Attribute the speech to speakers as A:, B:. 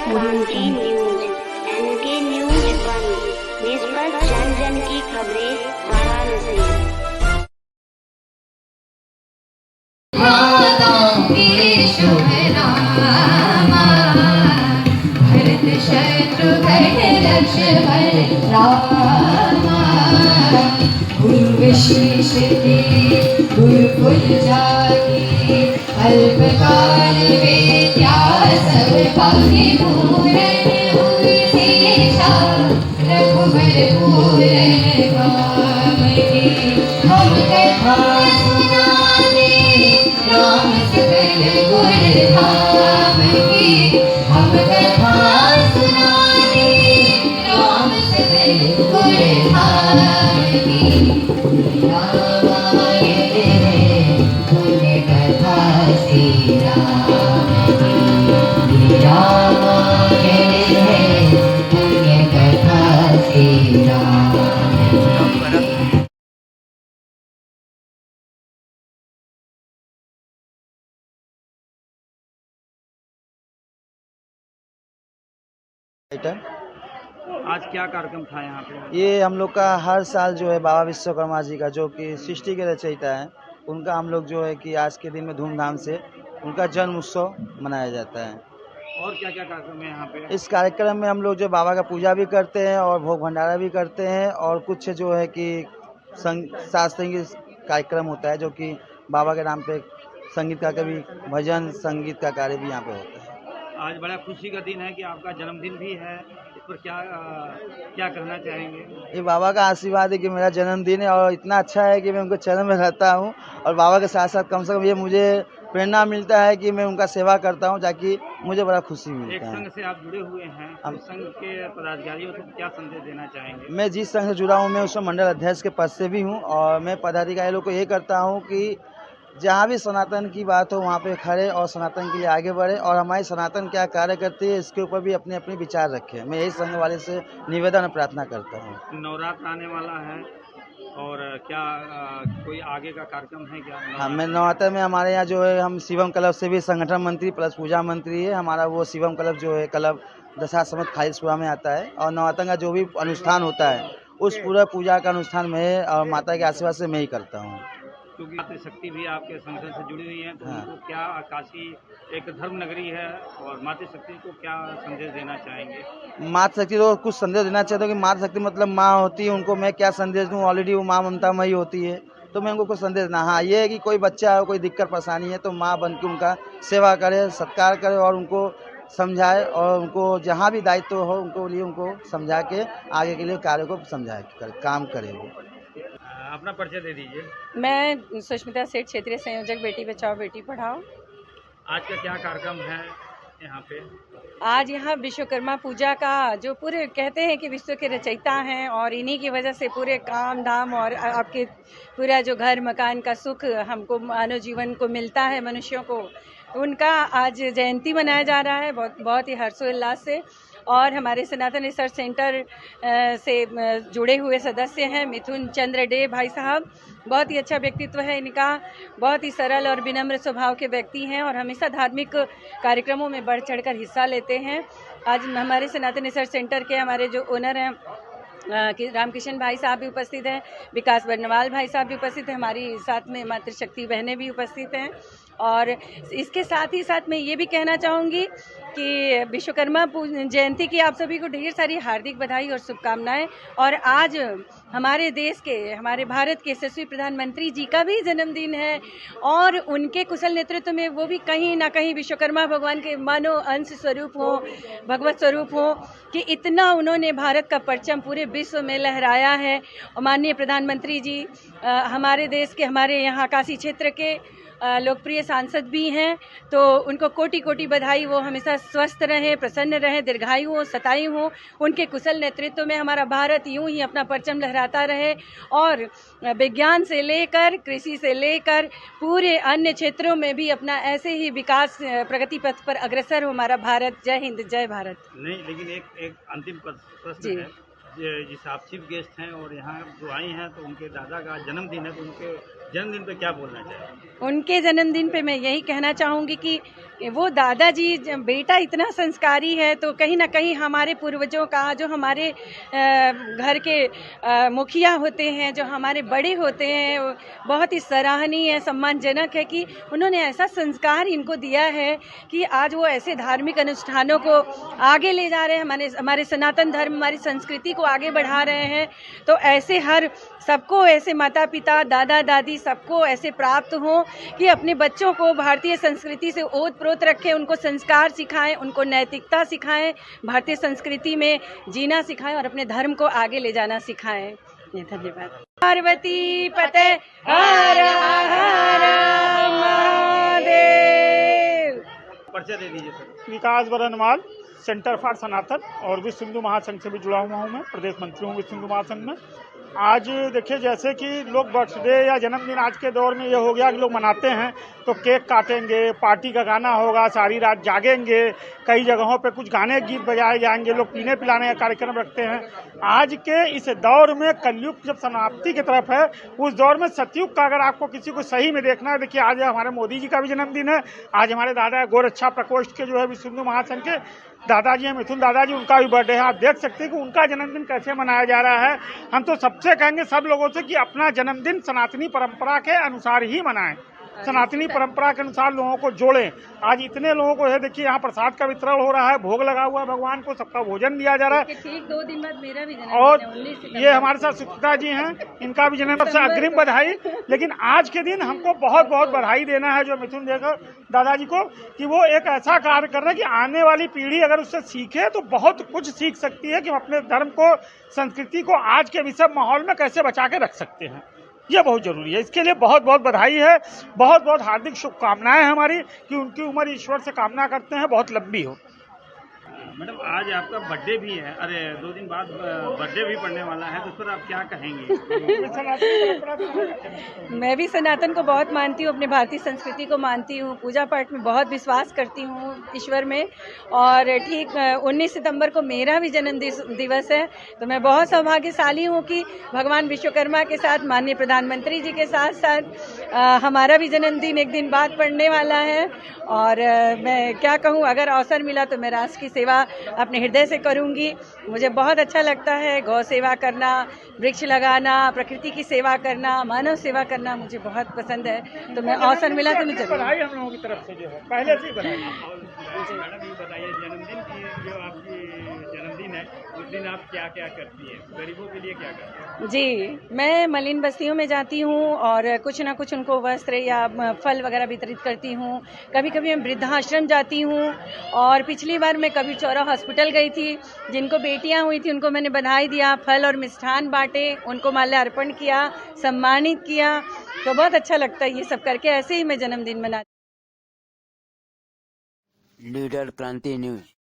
A: क्रांति news, N K news 1, निष्पक्ष जन जन की खबरें, वाराणसी।
B: भरत शत्रुघ्न लक्ष्मण रामा, गुरु विशेष गुरुकुल जाके, अल्पकाल विद्या सब पाके पूरन हुई शेषा, रघुबर पूरन काम के। हम कथा सुनाते राम सकल गुण धाम की, हम कथा सुनाते राम सकल गुण धाम की। रामायण है पुण्य कथा श्री राम की, रामायण है पुण्य कथा श्री राम की।
C: आज क्या कार्यक्रम था यहाँ पे?
D: ये हम लोग का हर साल जो है बाबा विश्वकर्मा जी का, जो कि सृष्टि के रचयिता है, उनका हम लोग जो है कि आज के दिन में धूमधाम से उनका जन्म उत्सव मनाया जाता है।
C: और क्या क्या कार्यक्रम है यहाँ पे?
D: इस कार्यक्रम में हम लोग जो बाबा का पूजा भी करते हैं और भोग भंडारा भी करते हैं, और कुछ जो है कि शास्त्रीय कार्यक्रम होता है, जो कि बाबा के नाम पे संगीत का, कभी भजन संगीत का कार्य भी यहाँ पे होता है।
C: आज बड़ा खुशी का दिन है कि आपका जन्मदिन भी है, इस पर क्या कहना चाहेंगे?
D: ये बाबा का आशीर्वाद है कि मेरा जन्मदिन है, और इतना अच्छा है कि मैं उनके चरण में रहता हूँ, और बाबा के साथ साथ कम से कम ये मुझे प्रेरणा मिलता है कि मैं उनका सेवा करता हूँ, ताकि मुझे बड़ा खुशी
C: एक
D: मिलता है।
C: संघ से आप जुड़े हुए हैं, उस संघ के पदाधिकारियों को क्या संदेश देना चाहेंगे?
D: मैं जिस संघ से जुड़ा हूँ, मैं उसमें मंडल अध्यक्ष के पद से भी हूँ, और मैं पदाधिकारी लोग को ये करता हूँ कि जहाँ भी सनातन की बात हो वहाँ पे खड़े और सनातन के लिए आगे बढ़े, और हमारी सनातन क्या कार्य करती है इसके ऊपर भी अपने अपने विचार रखें। मैं यही संघ वाले से निवेदन और प्रार्थना करता हूँ।
C: नवरात्र आने वाला है, और क्या कोई आगे का कार्यक्रम है क्या?
D: हाँ, मैं नवरात्र में हमारे यहाँ जो है, हम शिवम क्लब से भी संगठन मंत्री प्लस पूजा मंत्री है हमारा। वो शिवम क्लब जो है क्लब दशाश्वमेध खालिशपुरा में आता है, और नवरात्र का जो भी अनुष्ठान होता है उस पूरा पूजा का अनुष्ठान मैं और माता के आशीर्वाद से मैं ही करता हूँ।
C: क्योंकि मातृशक्ति भी आपके संगठन से जुड़ी हुई है, तो
D: हाँ।
C: उनको क्या, काशी एक धर्म नगरी है, और मातृशक्ति को क्या संदेश देना चाहेंगे?
D: मातृशक्ति को कुछ संदेश देना चाहता हूँ कि मातृशक्ति मतलब माँ होती है, उनको मैं क्या संदेश दूँ? ऑलरेडी वो माँ ममता मई होती है, तो मैं उनको कुछ संदेश देना। हाँ, ये है कि कोई बच्चा हो, कोई दिक्कत परेशानी है, तो माँ बन के उनका सेवा करे, सत्कार करे, और उनको समझाए, और उनको जहाँ भी दायित्व हो उनको लिए उनको समझा के आगे के लिए कार्य को समझाए, काम करे वो।
C: अपना परिचय दे दीजिए।
E: मैं सुष्मिता सेठ, क्षेत्रीय संयोजक बेटी बचाओ बेटी पढ़ाओ।
C: आज का क्या कार्यक्रम है यहाँ पे?
E: आज यहाँ विश्वकर्मा पूजा का, जो पूरे कहते हैं कि विश्व के रचयिता हैं, और इन्हीं की वजह से पूरे काम धाम और आपके पूरा जो घर मकान का सुख हमको मानव जीवन को मिलता है, मनुष्यों को, उनका आज जयंती मनाया जा रहा है बहुत ही हर्षोल्लास से। और हमारे सनातन रिसर्च सेंटर से जुड़े हुए सदस्य हैं मिथुन चंद्र डे भाई साहब, बहुत ही अच्छा व्यक्तित्व है इनका, बहुत ही सरल और विनम्र स्वभाव के व्यक्ति हैं, और हमेशा धार्मिक कार्यक्रमों में बढ़ चढ़कर हिस्सा लेते हैं। आज हमारे सनातन रिसर्च सेंटर के हमारे जो ओनर हैं रामकिशन भाई साहब भी उपस्थित हैं, विकास बर्नवाल भाई साहब भी उपस्थित हैं, हमारी साथ में मातृशक्ति बहनें भी उपस्थित हैं। और इसके साथ ही साथ मैं ये भी कहना चाहूँगी कि विश्वकर्मा जयंती की आप सभी को ढेर सारी हार्दिक बधाई और शुभकामनाएं। और आज हमारे देश के, हमारे भारत के यशस्वी प्रधानमंत्री जी का भी जन्मदिन है, और उनके कुशल नेतृत्व में वो भी कहीं ना कहीं विश्वकर्मा भगवान के मानो अंश स्वरूप हो, भगवत स्वरूप हो, कि इतना उन्होंने भारत का परचम पूरे विश्व में लहराया है। और माननीय प्रधानमंत्री जी हमारे देश के, हमारे यहाँ काशी क्षेत्र के लोकप्रिय सांसद भी हैं, तो उनको कोटि कोटि बधाई। वो हमेशा स्वस्थ रहें, प्रसन्न रहें, दीर्घायु हो, शतायु हो। उनके कुशल नेतृत्व में हमारा भारत यूं ही अपना परचम लहराता रहे, और विज्ञान से लेकर कृषि से लेकर पूरे अन्य क्षेत्रों में भी अपना ऐसे ही विकास प्रगति पथ पर अग्रसर हो हमारा भारत। जय हिंद, जय भारत।
C: नहीं, लेकिन एक अंतिम प्रश्न है, जिस आप चीफ गेस्ट हैं और यहाँ जो आई हैं, तो उनके दादा का जन्मदिन है, तो उनके जन्मदिन पे क्या बोलना चाहिए?
E: उनके जन्मदिन पे मैं यही कहना चाहूँगी कि वो दादाजी बेटा इतना संस्कारी है, तो कहीं ना कहीं हमारे पूर्वजों का, जो हमारे घर के मुखिया होते हैं, जो हमारे बड़े होते हैं, वो बहुत ही सराहनीय है, सम्मानजनक है कि उन्होंने ऐसा संस्कार इनको दिया है कि आज वो ऐसे धार्मिक अनुष्ठानों को आगे ले जा रहे हैं, हमारे सनातन धर्म, हमारी संस्कृति को आगे बढ़ा रहे हैं। तो ऐसे सबको ऐसे माता पिता, दादा दादी सबको ऐसे प्राप्त हो कि अपने बच्चों को भारतीय संस्कृति से ओत-प्रोत रखें, उनको संस्कार सिखाएं, उनको नैतिकता सिखाएं, भारतीय संस्कृति में जीना सिखाएं और अपने धर्म को आगे ले जाना सिखाएं। ये धन्यवाद। पार्वती पते हर हर महादेव।
C: परिचय दे दीजिए sir.
F: Vikas Barnwal, centre for Sanatan और विश्व हिंदू महासंघ से भी जुड़ा हुआ हूँ मैं, प्रदेश मंत्री हूँ विश्व हिंदू महासंघ में। आज देखिए, जैसे कि लोग बर्थडे या जन्मदिन आज के दौर में ये हो गया कि लोग मनाते हैं तो केक काटेंगे, पार्टी का गाना होगा, सारी रात जागेंगे, कई जगहों पे कुछ गाने गीत बजाए जाएंगे, लोग पीने पिलाने का कार्यक्रम रखते हैं। आज के इस दौर में कलयुग जब समाप्ति की तरफ है, उस दौर में सतयुग का अगर आपको किसी को सही में देखना है, देखिए आज हमारे मोदी जी का भी जन्मदिन है, आज हमारे दादा गोरक्षा प्रकोष्ठ के जो है विश्व हिंदू महासंघ के दादाजी हैं, मिथुन दादाजी, उनका भी बर्थडे है। आप देख सकते हैं कि उनका जन्मदिन कैसे मनाया जा रहा है। हम तो सबसे कहेंगे सब लोगों से कि अपना जन्मदिन सनातनी परंपरा के अनुसार ही मनाएं, सनातनी परंपरा के अनुसार लोगों को जोड़ें। आज इतने लोगों को है, देखिए यहाँ प्रसाद का वितरण हो रहा है, भोग लगा हुआ है भगवान को, सबका भोजन दिया जा रहा है।
E: ठीक 2 दिन बाद मेरा भी जन्मदिन
F: और
E: है, 19 सितंबर।
F: ये हमारे साथ सुचिता जी हैं, इनका भी जन्मदिन से अग्रिम बधाई। लेकिन आज के दिन हमको बहुत बहुत बधाई देना है जो मिथुन देकर दादाजी को, कि वो एक ऐसा कार्य कर रहे हैं कि आने वाली पीढ़ी अगर उससे सीखे तो बहुत कुछ सीख सकती है कि हम अपने धर्म को, संस्कृति को आज के विषम माहौल में कैसे बचा के रख सकते हैं। ये बहुत जरूरी है। इसके लिए बहुत बहुत बधाई है, बहुत बहुत हार्दिक शुभकामनाएं हमारी कि उनकी उम्र ईश्वर से कामना करते हैं बहुत लंबी हो।
C: मैडम, आज आपका बर्थडे भी है, अरे 2 दिन बाद बर्थडे भी पड़ने वाला है, तो उस पर आप क्या कहेंगे?
E: मैं भी सनातन को बहुत मानती हूँ, अपने भारतीय संस्कृति को मानती हूँ, पूजा पाठ में बहुत विश्वास करती हूँ ईश्वर में। और ठीक 19 सितंबर को मेरा भी जन्म दिवस है, तो मैं बहुत सौभाग्यशाली हूँ कि भगवान विश्वकर्मा के साथ, माननीय प्रधानमंत्री जी के साथ साथ हमारा भी जन्मदिन एक दिन बाद पड़ने वाला है। और मैं क्या कहूँ, अगर अवसर मिला तो मैं राष्ट्र की सेवा अपने हृदय से करूंगी। मुझे बहुत अच्छा लगता है गौ सेवा करना, वृक्ष लगाना, प्रकृति की सेवा करना, मानव सेवा करना मुझे बहुत पसंद है। तो मैं अवसर मिला तो मैं जरूर।
F: बधाई हम लोगों की तरफ से जो है पहले से ही बधाई।
C: मैडम, ये बताइए, जन्मदिन की जो आपकी जन्मदिन है उस दिन आप क्या क्या करती हैं, गरीबों के लिए क्या करती हैं?
E: जी, मैं मलिन बस्तियों में जाती हूँ और कुछ ना कुछ उनको वस्त्र या फल वगैरह वितरित करती हूँ। कभी कभी मैं वृद्धाश्रम जाती हूँ, और पिछली बार मैं कबीर चौरा हॉस्पिटल गई थी, जिनको बेटियां हुई थी उनको मैंने बधाई दिया, फल और मिष्ठान बांटे, उनको माल्यार्पण किया, सम्मानित किया। तो बहुत अच्छा लगता है ये सब करके। ऐसे ही मैं जन्मदिन मनाती हूँ।
G: लीडर क्रांति न्यूज।